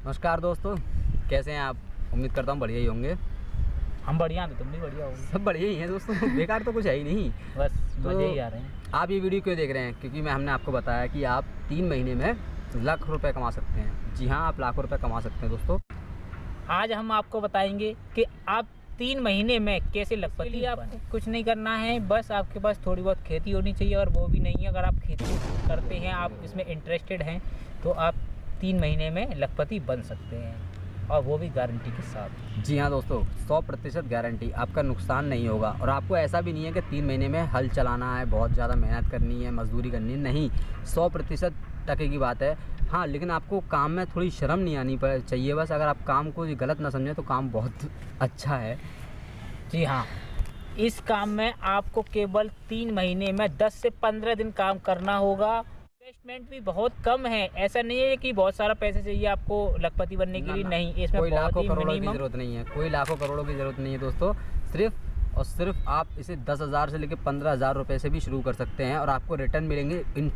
नमस्कार दोस्तों, कैसे हैं आप? उम्मीद करता हूँ बढ़िया ही होंगे। हम बढ़िया हैं तो तुम भी बढ़िया हो। सब बढ़िया ही हैं दोस्तों, बेकार तो कुछ है ही नहीं। बस तो मजे ही आ रहे हैं। आप ये वीडियो क्यों देख रहे हैं? क्योंकि हमने आपको बताया कि आप 3 महीने में लाख रुपए कमा सकते हैं। जी हाँ, आप लाखों रुपए कमा सकते हैं दोस्तों। आज हम आपको बताएंगे कि आप 3 महीने में कैसे लखपति बने। आपको कुछ नहीं करना है, बस आपके पास थोड़ी बहुत खेती होनी चाहिए और वो भी नहीं है। अगर आप खेती करते हैं, आप इसमें इंटरेस्टेड हैं, तो आप 3 महीने में लखपति बन सकते हैं, और वो भी गारंटी के साथ। जी हाँ दोस्तों, 100% गारंटी, आपका नुकसान नहीं होगा। और आपको ऐसा भी नहीं है कि 3 महीने में हल चलाना है, बहुत ज़्यादा मेहनत करनी है, मजदूरी करनी है। नहीं, 100% टके की बात है। हाँ, लेकिन आपको काम में थोड़ी शर्म नहीं आनी चाहिए बस। अगर आप काम को गलत ना समझें तो काम बहुत अच्छा है। जी हाँ, इस काम में आपको केवल 3 महीने में 10 से 15 दिन काम करना होगा। इन्वेस्टमेंट भी बहुत कम है। ऐसा नहीं है कि बहुत सारा पैसे चाहिए आपको लखपति बनने के लिए। नहीं, इसमें कोई लाखों बहुत ही करोड़ों की मिनिमम ज़रूरत नहीं है। कोई लाखों करोड़ों की ज़रूरत नहीं है दोस्तों। सिर्फ और सिर्फ आप इसे 10,000 से लेकर 15,000 रुपये से भी शुरू कर सकते हैं, और आपको रिटर्न मिलेंगे इन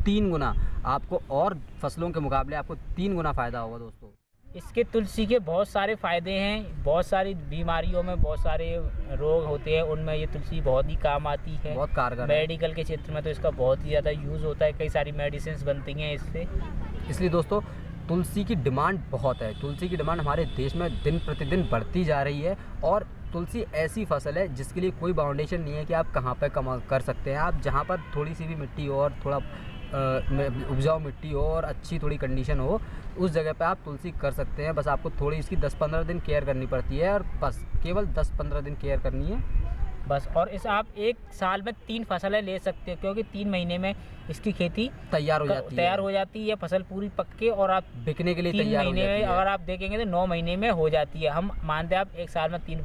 3 गुना। आपको और फसलों के मुकाबले आपको 3 गुना फ़ायदा होगा दोस्तों। इसके तुलसी के बहुत सारे फ़ायदे हैं। बहुत सारी बीमारियों में, बहुत सारे रोग होते हैं, उनमें ये तुलसी बहुत ही काम आती है। बहुत कारगर है। मेडिकल के क्षेत्र में तो इसका बहुत ही ज़्यादा यूज़ होता है। कई सारी मेडिसिन बनती हैं इससे। इसलिए दोस्तों, तुलसी की डिमांड बहुत है। तुलसी की डिमांड हमारे देश में दिन प्रतिदिन बढ़ती जा रही है। और तुलसी ऐसी फसल है जिसके लिए कोई बाउंडेशन नहीं है कि आप कहाँ पर कमा कर सकते हैं। आप जहाँ पर थोड़ी सी भी मिट्टी हो और थोड़ा उपजाऊ मिट्टी हो और अच्छी थोड़ी कंडीशन हो, उस जगह पे आप तुलसी कर सकते हैं। बस आपको थोड़ी इसकी 10-15 दिन केयर करनी पड़ती है, और बस केवल 10-15 दिन केयर करनी है बस। और इस आप एक साल में 3 फसलें ले सकते हो, क्योंकि 3 महीने में इसकी खेती तैयार हो जाती है। फसल पूरी पक के, और आप बिकने के लिए 3 तैयार हो महीने जाती में है। अगर आप देखेंगे तो 9 महीने में हो जाती है। हम मानते हैं आप एक साल में 3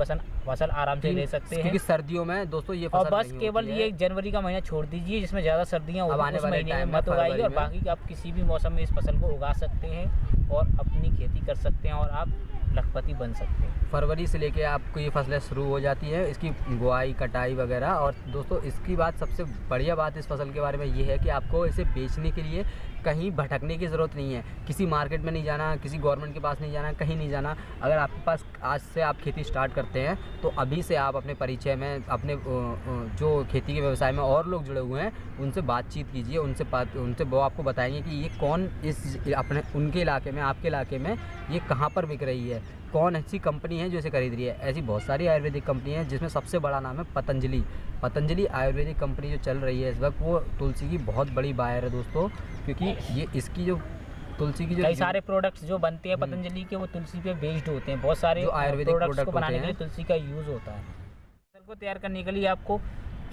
फसल आराम से ले सकते हैं, क्योंकि सर्दियों में दोस्तों ये फसल और बस नहीं केवल होती ये है। जनवरी का महीना छोड़ दीजिए, जिसमें ज़्यादा सर्दियाँ अब होती आने हैं, उस वाले महीने टाइम में में मत उगाइए। और फरवरी में बाकी आप किसी भी मौसम में इस फसल को उगा सकते हैं और अपनी खेती कर सकते हैं, और आप लखपति बन सकते हैं। फरवरी से लेके आपको ये फसलें शुरू हो जाती है, इसकी बुआई, कटाई वगैरह। और दोस्तों, इसकी बात, सबसे बढ़िया बात इस फसल के बारे में ये है कि आपको इसे बेचने के लिए कहीं भटकने की ज़रूरत नहीं है। किसी मार्केट में नहीं जाना, किसी गवर्नमेंट के पास नहीं जाना, कहीं नहीं जाना। अगर आपके पास आज से आप खेती स्टार्ट करते हैं, तो अभी से आप अपने परिचय में, अपने जो खेती के व्यवसाय में और लोग जुड़े हुए हैं, उनसे बातचीत कीजिए। उनसे वो आपको बताएंगे कि ये कौन अपने उनके इलाके में, आपके इलाके में ये कहाँ पर बिक रही है, कौन ऐसी कंपनी है जो इसे खरीद रही है। ऐसी बहुत सारी आयुर्वेदिक कंपनी है, जिसमें सबसे बड़ा नाम है पतंजलि आयुर्वेदिक कंपनी जो चल रही है इस वक्त, वो तुलसी की बहुत बड़ी बायर है दोस्तों। क्योंकि ये इसकी जो तुलसी की जो कई सारे प्रोडक्ट्स जो बनते हैं पतंजलि के, वो तुलसी पे बेस्ड होते हैं। बहुत सारे आयुर्वेदिक प्रोडक्ट्स को प्रोडक्ट बनाने के लिए तुलसी का यूज़ होता है। फसल को तैयार करने के लिए आपको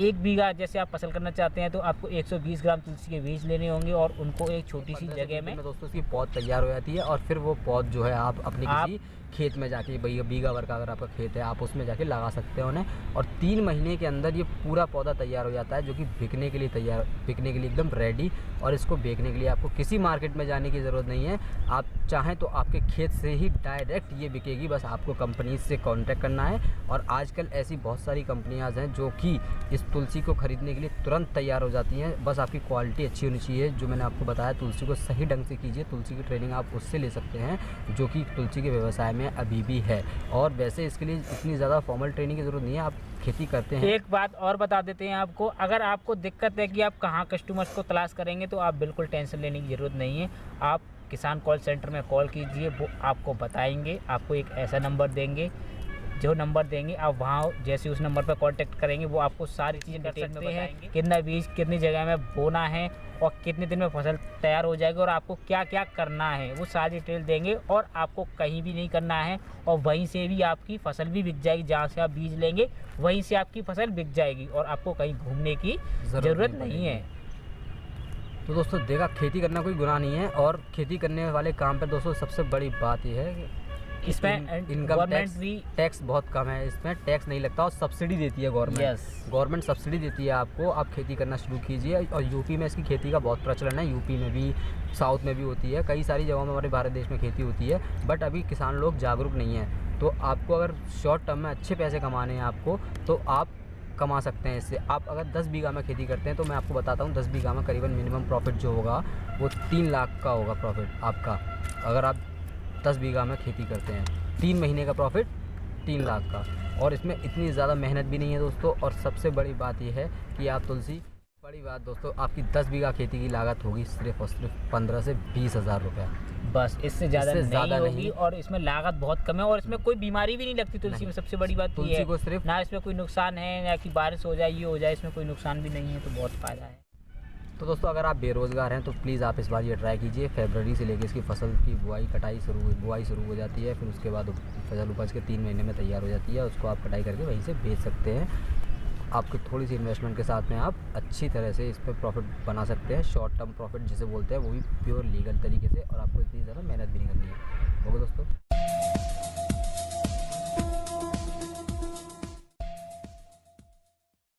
1 बीघा जैसे आप फसल करना चाहते हैं, तो आपको 120 ग्राम तुलसी के बीज लेने होंगे, और उनको एक छोटी सी जगह में दोस्तों उसकी पौध तैयार हो जाती है। और फिर वो पौध जो है आप अपने किसी खेत में जाके, बीघा भर का अगर आपका खेत है, आप उसमें जाके लगा सकते हैं उन्हें। और 3 महीने के अंदर ये पूरा पौधा तैयार हो जाता है, जो कि बिकने के लिए एकदम रेडी। और इसको बेचने के लिए आपको किसी मार्केट में जाने की ज़रूरत नहीं है। आप चाहें तो आपके खेत से ही डायरेक्ट ये बिकेगी। बस आपको कंपनी से कॉन्टैक्ट करना है। और आजकल ऐसी बहुत सारी कंपनियाँ हैं जो कि इस तुलसी को ख़रीदने के लिए तुरंत तैयार हो जाती हैं। बस आपकी क्वालिटी अच्छी होनी चाहिए। जो मैंने आपको बताया, तुलसी को सही ढंग से कीजिए। तुलसी की ट्रेनिंग आप उससे ले सकते हैं, जो कि तुलसी के व्यवसाय में अभी भी है। और वैसे इसके लिए इतनी ज़्यादा फॉर्मल ट्रेनिंग की ज़रूरत नहीं है, आप खेती करते हैं। एक बात और बता देते हैं आपको, अगर आपको दिक्कत है कि आप कहाँ कस्टमर्स को तलाश करेंगे, तो आप बिल्कुल टेंशन लेने की ज़रूरत नहीं है। आप किसान कॉल सेंटर में कॉल कीजिए, वो आपको बताएंगे। आपको एक ऐसा नंबर देंगे, जो नंबर देंगे आप वहाँ जैसे उस नंबर पर कांटेक्ट करेंगे, वो आपको सारी चीज़ें डिटेल में बताएंगे। कितना बीज कितनी जगह में बोना है, और कितने दिन में फसल तैयार हो जाएगी, और आपको क्या क्या करना है, वो सारी डिटेल देंगे। और आपको कहीं भी नहीं करना है, और वहीं से भी आपकी फसल भी बिक जाएगी। जहाँ से आप बीज लेंगे वहीं से आपकी फसल बिक जाएगी, और आपको कहीं घूमने की ज़रूरत नहीं है। तो दोस्तों देखा, खेती करना कोई गुनाह नहीं है। और खेती करने वाले काम पर दोस्तों सबसे बड़ी बात यह है कि इसमें इनकम टैक्स बहुत कम है। इसमें टैक्स नहीं लगता, और सब्सिडी देती है गवर्नमेंट। गवर्नमेंट सब्सिडी देती है आपको। आप खेती करना शुरू कीजिए। और यूपी में इसकी खेती का बहुत प्रचलन है। यूपी में भी, साउथ में भी होती है। कई सारी जगहों में हमारे भारत देश में खेती होती है, बट अभी किसान लोग जागरूक नहीं हैं। तो आपको अगर शॉर्ट टर्म में अच्छे पैसे कमाने हैं आपको, तो आप कमा सकते हैं इससे। आप अगर 10 बीघा में खेती करते हैं, तो मैं आपको बताता हूँ, 10 बीघा में करीबन मिनिमम प्रॉफिट जो होगा वो 3 लाख का होगा प्रॉफिट आपका। अगर आप 10 बीघा में खेती करते हैं, 3 महीने का प्रॉफिट 3 लाख का। और इसमें इतनी ज़्यादा मेहनत भी नहीं है दोस्तों। और सबसे बड़ी बात यह है कि आप तुलसी, बड़ी बात दोस्तों, आपकी 10 बीघा खेती की लागत होगी सिर्फ और सिर्फ 15 से 20 हज़ार रुपये, बस इससे ज़्यादा नहीं होगी। नहीं। और इसमें लागत बहुत कम है और इसमें कोई बीमारी भी नहीं लगती तुलसी में। सबसे बड़ी बात ये तुलसी है को सिर्फ ना इसमें कोई नुकसान है, ना कि बारिश हो जाए ये हो जाए, इसमें कोई नुकसान भी नहीं है, तो बहुत फ़ायदा है। तो दोस्तों अगर आप बेरोज़गार हैं तो प्लीज़ आप इस बार ये ट्राई कीजिए। फरवरी से लेकर इसकी फसल की बुआई शुरू हो जाती है। फिर उसके बाद फसल उपज के 3 महीने में तैयार हो जाती है। उसको आप कटाई करके वहीं से बेच सकते हैं। आपको थोड़ी सी इन्वेस्टमेंट के साथ में आप अच्छी तरह से इस पर प्रॉफिट बना सकते हैं। शॉर्ट टर्म प्रॉफिट जिसे बोलते हैं, वो भी प्योर लीगल तरीके से, और आपको इतनी ज़्यादा मेहनत भी नहीं करनी है। ओके दोस्तों।